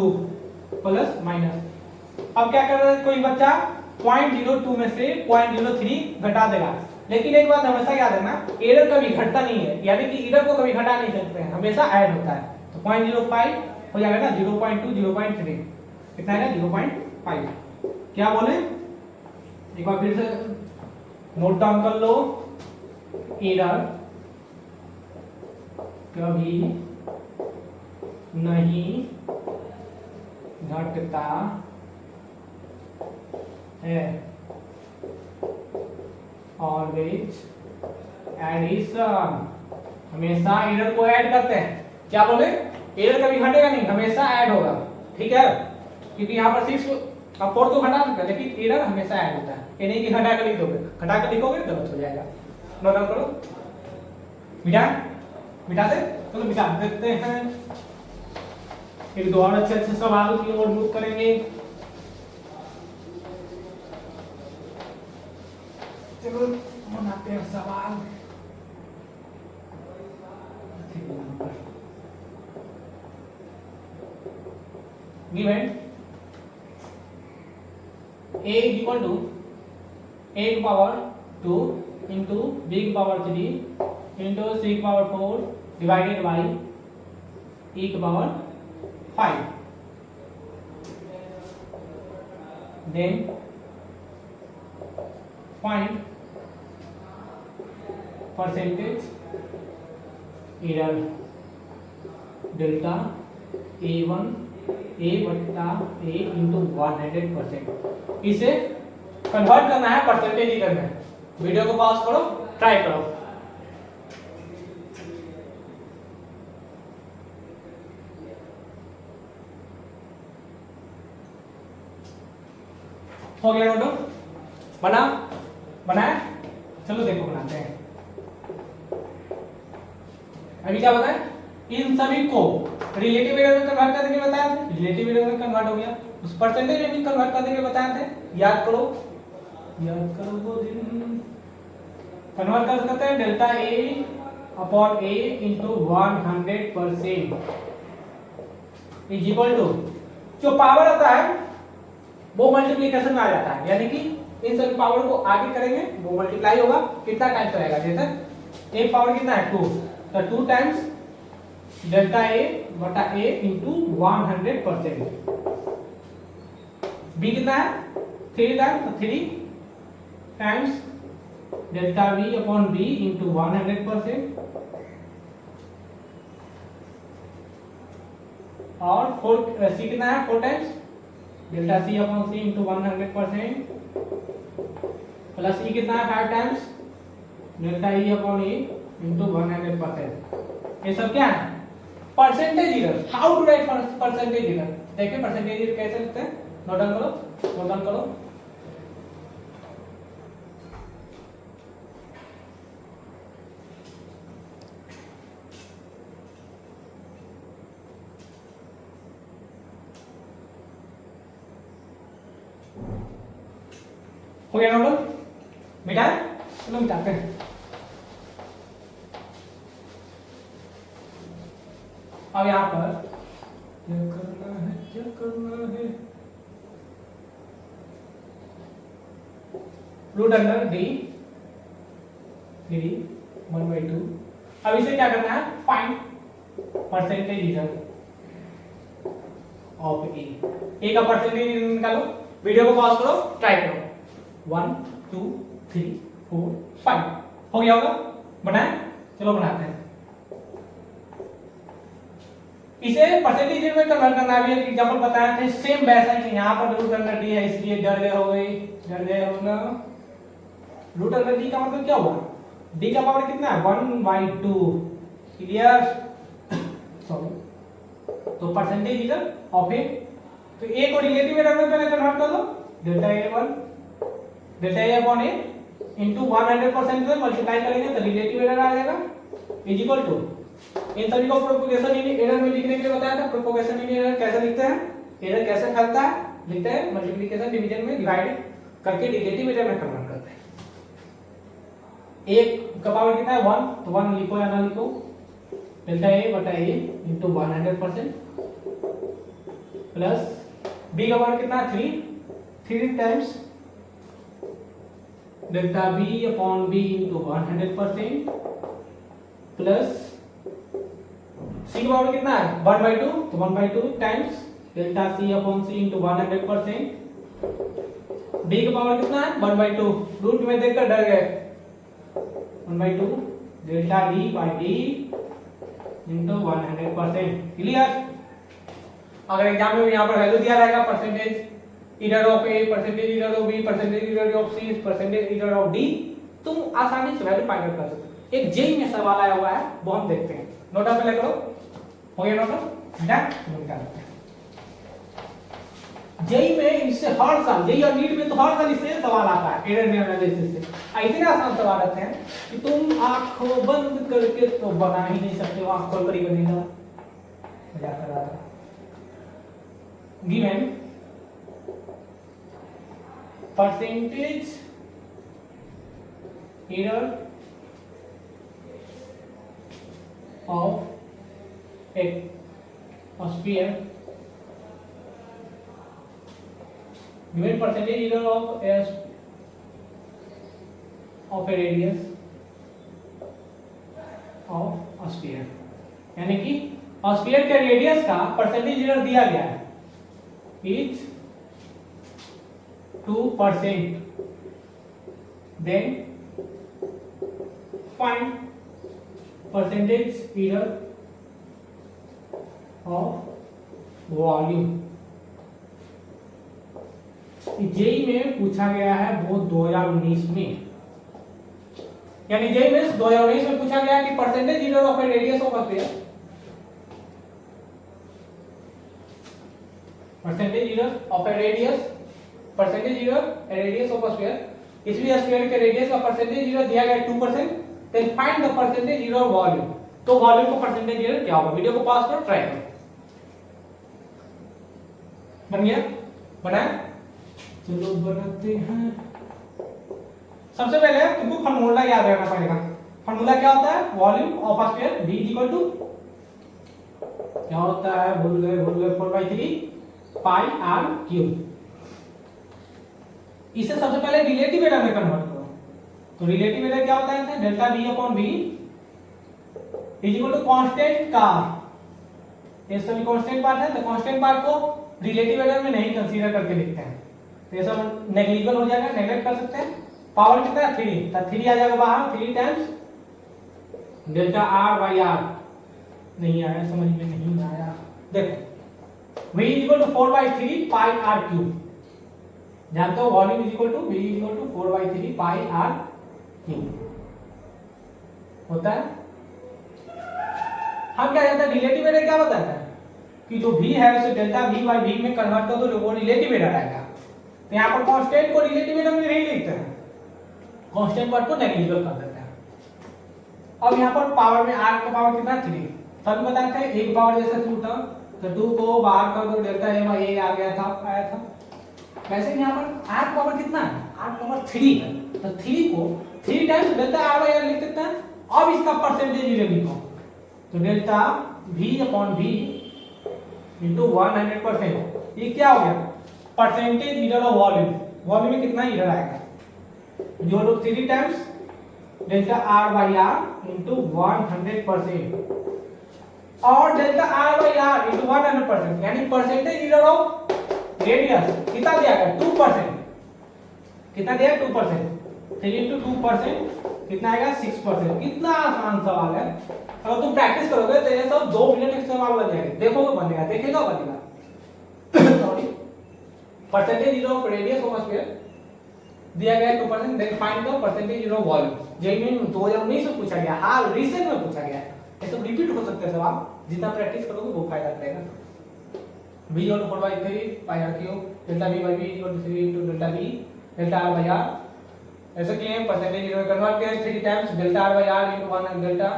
प्लस माइनस। अब क्या कर रहा है कोई बच्चा 0.02 में से 0.03 घटा देगा, लेकिन एक बात हमेशा याद रखना, एरर कभी घटता नहीं है, यानी कि एरर को कभी घटा नहीं सकते हैं, हमेशा ऐड होता है। तो 0.05 हो जाएगा ना 0.2 0.3 कितना है 0.5। क्या बोले, एक बार फिर से नोट डाउन कर लो, एरर कभी नहीं घटता है, ऑलवेज एडिशन, हमेशा एरर को ऐड करते हैं। क्या बोले, एरर कभी घटेगा नहीं, हमेशा ऐड होगा, ठीक है, क्योंकि यहाँ पर 6 अब 4 तो घटा सकते हैं, लेकिन एरर हमेशा ऐड होता है, ये नहीं कि घटा कर लिख दोगे, घटा कर लिखोगे गलत हो जाएगा। नोट डाउन करो, मिटा दे, चलो मिटा देते हैं। फिर दो और अच्छे सवाल की ओर मूव करेंगे। चलो बनाते हैं सवाल। given a is equal to a की पावर 2 into b की पावर 3 into c की पावर 4 divided by e की power 5, then find percentage error delta a1 a बट्टा a इंटू 100%। इसे कन्वर्ट करना है परसेंटेज एरर में। वीडियो को पॉज करो, ट्राई करो। हो गया नोटो? बनाया? चलो देखो बनाते हैं। अभी क्या बताएं? इन सभी को रिलेटिव एरर में कन्वर्ट करने के लिए बताया था। रिलेटिव एरर में कन्वर्ट हो गया, उस परसेंटेज में भी कन्वर्ट करने के लिए बताए थे। याद करो वो दिन। कन्वर्ट कर सकते हैं delta a upon a into 100% is equal to, जो पावर आता है वो मल्टीप्लीकेशन में आ जाता है, यानी कि इन सभी पावर को आगे करेंगे वो मल्टीप्लाई होगा। कितना टाइम्स रहेगा? जैसे एक पावर कितना है 2, तो 2 टाइम्स डेल्टा ए बटा ए इंटू 100%। बी कितना है 3 टाइम्स, तो 3 times delta B upon B into 100%, और 4 सी कितना है 4 टाइम्स डेल्टा सी अपॉन सी इंटू 100%, प्लस ई कितना है 5 times delta e upon e into 100%। ये सब क्या है? Percentage error. How to write percentage error? देखिए परसेंटेज एरर कैसे लिखते हैं, नोट डाउन करो। हो गया नोट? मिटा? चलो मिटाते हैं। अब यहां पर क्या करना है रूट अंडर डी 1/2। अब इसे क्या करना है? फाइंड परसेंटेज एरर ऑफ ए का परसेंटेज निकालो। वीडियो को पॉज करो, ट्राई करो। 1 2 3 4 5 हो गया होगा? बनाए? चलो बनाते हैं। इसे परसेंटेज में कन्वर्ट करना है। एक एग्जांपल बताया था, सेम वैसा ही। यहां पर रूट अंडर डी है, इसलिए डर गए हो ना। रूट अंडर डी का मतलब क्या हुआ? डी का पावर कितना है 1/2। क्लियर? सॉरी, तो परसेंटेज एरर ऑफ ए, तो ए को रिलेटिव एरर में पहले कन्वर्ट कर लो। Delta a1 delta a upon a into 100% से मल्टीप्लाई करेंगे तो रिलेटिव एरर आ जाएगा इज इक्वल टू, इन सभी को प्रोपगेशन इन एरर में लिखने के लिए बताया था। प्रोपगेशन इन एरर कैसे लिखते हैं? एरर कैसे फैलता है? लिखते हैं मल्टीप्लिकेशन डिवीजन में डिवाइड करके रिलेटिव एरर में कन्वर्ट करते हैं। एक का पावर कितना है 1, तो 1 लिखो या ना लिखो, डेल्टा ए बटा ए इंटू 100% प्लस बी का पावर कितना है 3 times delta B upon B into 100% plus C का पावर कितना है 1/2, तो 1/2 टाइम्स डेल्टा सी अपॉन सी इंटू 100%। डी का पावर कितना है 1/2, रूट में देखकर डर गए, 1/2 delta D by D into 100%। Clear? अगर एग्जाम में यहाँ पर वैल्यू दिया रहेगा percentage error of A, percentage error of b, percentage error of c, percentage error of d, तुम आसानी से वैल्यू फाइंड आउट कर सकते हो। एक जेई में सवाल आया हुआ है, वो हम देखते हैं। नोट पे लिख लो। हो गया नोट? जेई में इससे हर साल, जेई और नीट में तो हर साल इससे सवाल आता है एरर एनालिसिस से। इतने आसान सवाल आते हैं कि तुम आंखों बंद करके तो बना ही नहीं सकते हो, आंख खोल कर ही बनेगा। मजाक कर रहा था। Given percentage error of a sphere given percentage error of a radius of a sphere, यानी कि स्फीयर के रेडियस का परसेंटेज एरर दिया गया है is 2%, then find percentage error of volume. JEE में पूछा गया है वो 2019 में, यानी जेई में 2019 में पूछा गया कि percentage error of a radius of a sphere, percentage error of a radius, percentage error a radius of a sphere, इसलिए स्फीयर के रेडियस का परसेंटेज एरर दिया गया है 2%, then find the percentage error of volume. तो volume का percentage error क्या होगा? वीडियो को पॉज करो, ट्राई करो। बन गया? बनाया? चलो बनाते हैं। सबसे पहले तुमको फार्मूला याद रखना पड़ेगा। फार्मूला क्या होता है? Volume of a sphere V equal to क्या होता है? भूल गए 4/3 पाई r क्यूब। इसे सबसे पहले रिलेटिव एरर में कन्वर्ट करो। तो रिलेटिव एरर क्या होता है? Delta V upon V is equal to constant का, ये सभी कांस्टेंट पार्ट है, तो कांस्टेंट पार्ट को रिलेटिव एरर में नहीं कंसीडर करके लिखते हैं, तो ये सब नेग्लिजिबल हो जाएगा, नेगलेक्ट कर सकते हैं। पावर कितना है? 3, तो 3 आ जाएगा बाहर, 3 times delta r by r। नहीं आया, समझ में नहीं आया। देखो v is equal to 4/3 pi r cube, जानते हो volume is equal to v is equal to 4/3 pi r cube होता है। हम क्या जानते हैं? रिलेटिव एरर क्या बताता है कि जो v है उसे डेल्टा v बाई v में कन्वर्ट कर दो, जो वो रिलेटिव एरर आएगा। तो यहाँ पर कांस्टेंट को रिलेटिव एरर में नहीं लिखते हैं, कांस्टेंट पार्ट को नेग्लिजिबल कर देते हैं। अब यहाँ पर पावर में r का पावर कितना? 3। तब बताते हैं एक पावर जैसे 2 था, तो 2 को बाहर कर दो, डेल्टा a बाई a आ गया था, आया था। वैसे यहाँ पर r पावर कितना है? r पावर 3 है, तो 3 को 3 times delta r by r लिख सकते हैं। अब इसका परसेंटेज एरर लिखो, तो delta v upon v into 100%। ये क्या हो गया? Percentage error of volume. Volume में कितना एरर आएगा? जो लोग 3 times delta r by r into 100%, और delta r by r into 100%, यानी परसेंटेज एरर ऑफ रेडियस कितना दिया गया? 2%। कितना दिया? 2%। 3 इंटू 2% कितना आएगा? 6%। कितना आसान सवाल है, अगर तुम प्रैक्टिस करोगे तो ये सब 2 मिनट के सवाल बन जाएंगे। देखो तो बनेगा, देखेगा बनेगा। Sorry, percentage error of radius of a sphere दिया गया है 2%, then find the percentage error of volume. JEE में 2019 में पूछा गया, हाल रिसेंट में पूछा गया। ये सब रिपीट हो सकते हैं सवाल, जितना प्रैक्टिस करोगे वो फायदा करेगा। v equal to 4/3 pi r cube, delta v by v equal to 3 into delta v delta r by r। ऐसे किए परसेंटेज एरर कन्वर्ट किया 3 times delta r by r into 1 delta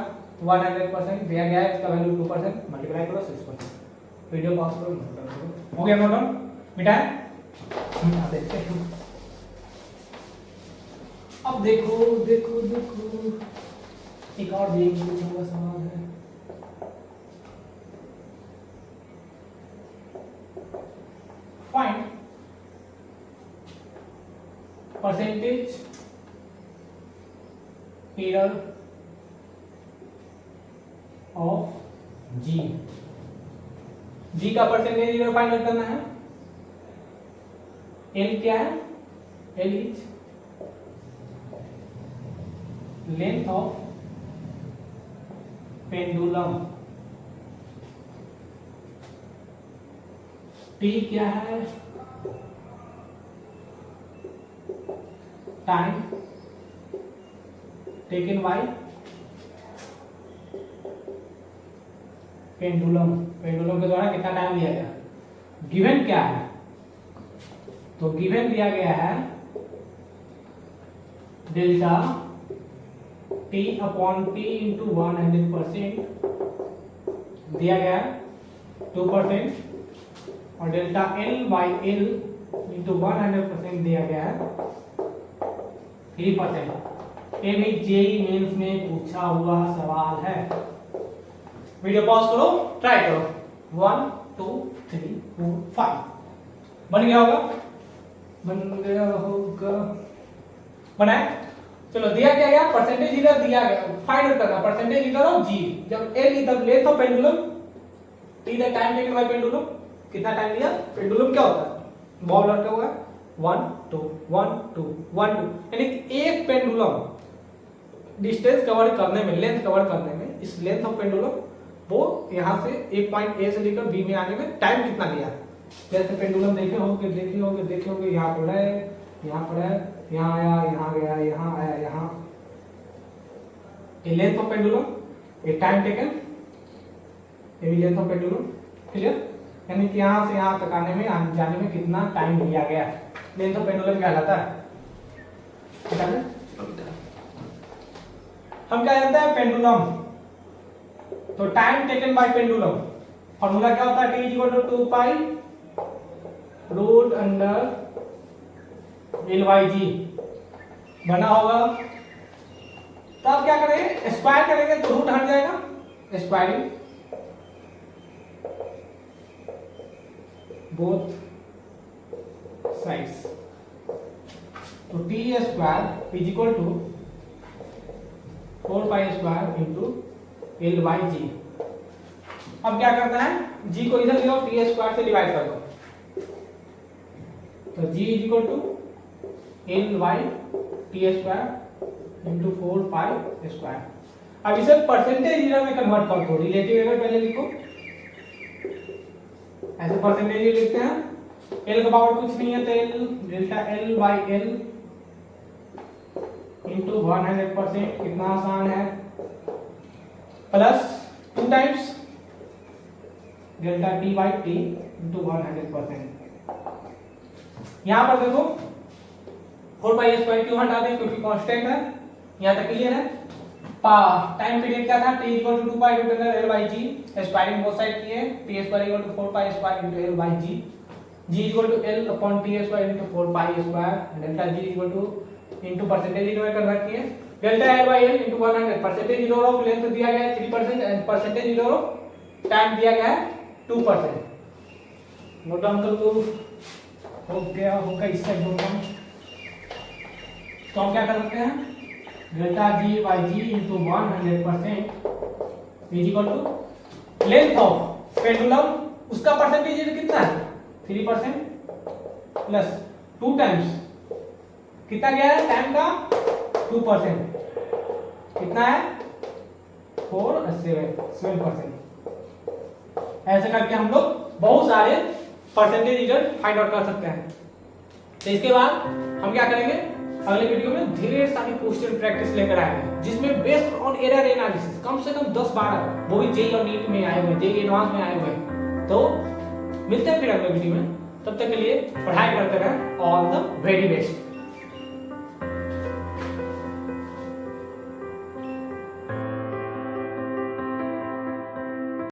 100% दिया गया है, इसका वैल्यू 2%, मल्टीप्लाई करो 6%। Video pause करो, हो गया नोट डाउन? मिटाए? देखते हैं। अब देखो देखो देखो, एक और भी पूछा हुआ सवाल है। Find percentage error of G। G का परसेंटेज एरर फाइंड करना है। L क्या है? L is length of pendulum. T क्या है? Time taken by pendulum. Pendulum के द्वारा कितना टाइम लिया गया? गिवन क्या है? तो गिवन दिया गया है delta t upon t into 100% दिया गया है 2%, और delta l by l into 100% दिया गया है 3%। ये भी जेईई मेंस में पूछा हुआ सवाल है। वीडियो पॉज करो, ट्राई करो। 1 2 3 4 5 बन गया होगा। बन गया होगा, बनाए। चलो दिया क्या गया, परसेंटेज इधर दिया गया, फाइंड आउट करना परसेंटेज इधर ऑफ जी। जब एल इधर length of pendulum, T the time taken by pendulum, कितना टाइम लिया, पेंडुलम क्या होता है, बॉल लटका हुआ है 1 2 1 2 1 2, यानी एक पेंडुलम डिस्टेंस कवर करने में, लेंथ कवर करने में, इस लेंथ ऑफ पेंडुलम वो यहां से एक पॉइंट ए से लेकर बी में आने में टाइम कितना लिया। जैसे पेंडुलम देखे होंगे यहाँ पर है, यहाँ पर है, यहाँ आया, यहाँ गया, यहाँ आया, यहाँ, ये लेंथ ऑफ पेंडुलम, ये टाइम टेकन, ये भी लेंथ ऑफ पेंडुलम, क्लियर। यानी कि यहाँ से यहाँ तक आने में, जाने में कितना टाइम लिया गया, लेंथ ऑफ पेंडुलम कहलाता है। हम क्या जानते हैं, पेंडुलम, तो time taken by pendulum formula क्या होता है, t equal to 2 pi root under L by G बना होगा। तो आप क्या करेंगे, स्क्वायर करेंगे तो रूट हट जाएगा, स्क्वायरिंग बोथ साइड्स, तो T square is equal to 4 pi square into L by G. अब क्या करना है, जी को इधर ले आओ, टी स्क्वायर से डिवाइड कर दो, तो G is equal to L by T square into 4 pi square. अब इसे परसेंटेज एरर में कन्वर्ट कर दो, रिलेटिव एरर पहले लिखो, ऐसे परसेंटेज ही लिखते हैं। एल का पावर कुछ नहीं है, तो L delta L by L into 100%, कितना आसान है, plus 2 times delta T by T into 100%। यहां पर देखो 4 पाई स्क्वायर क्यों हटा दें, क्योंकि कांस्टेंट है, यहां तक क्लियर है। टाइम पीरियड क्या था, t equal to 2 pi root under l by g, squaring both side की है, t square equal to 4 pi square into l by g, g equal to l upon t square into 4 pi square, delta g equal to into percentage इनमें convert किए, delta l by l into 100, percentage error of length दिया गया है 3% and percentage error of time दिया गया है 2%। Note down कर लो, हो गया होगा इस साइड नोट डाउन। तो हम क्या कर सकते हैं, delta g by g into 100% is equal to length of pendulum, उसका परसेंटेज कितना है 3% प्लस 2 टाइम्स कितना गया है टाइम का 2%, कितना है 7%। ऐसे करके हम लोग बहुत सारे परसेंटेज एरर फाइंड आउट कर सकते हैं। तो इसके बाद हम क्या करेंगे, अगले वीडियो में ढेर सारी क्वेश्चन प्रैक्टिस लेकर आएंगे, जिसमें बेस्ड ऑन एरर एनालिसिस कम से कम 10-12, वो भी जेईई और नीट में आए हुए, जेईई एडवांस में आए हुए। तो मिलते हैं फिर अगले वीडियो में, तब तक के लिए पढ़ाई करते रहें। All the very best.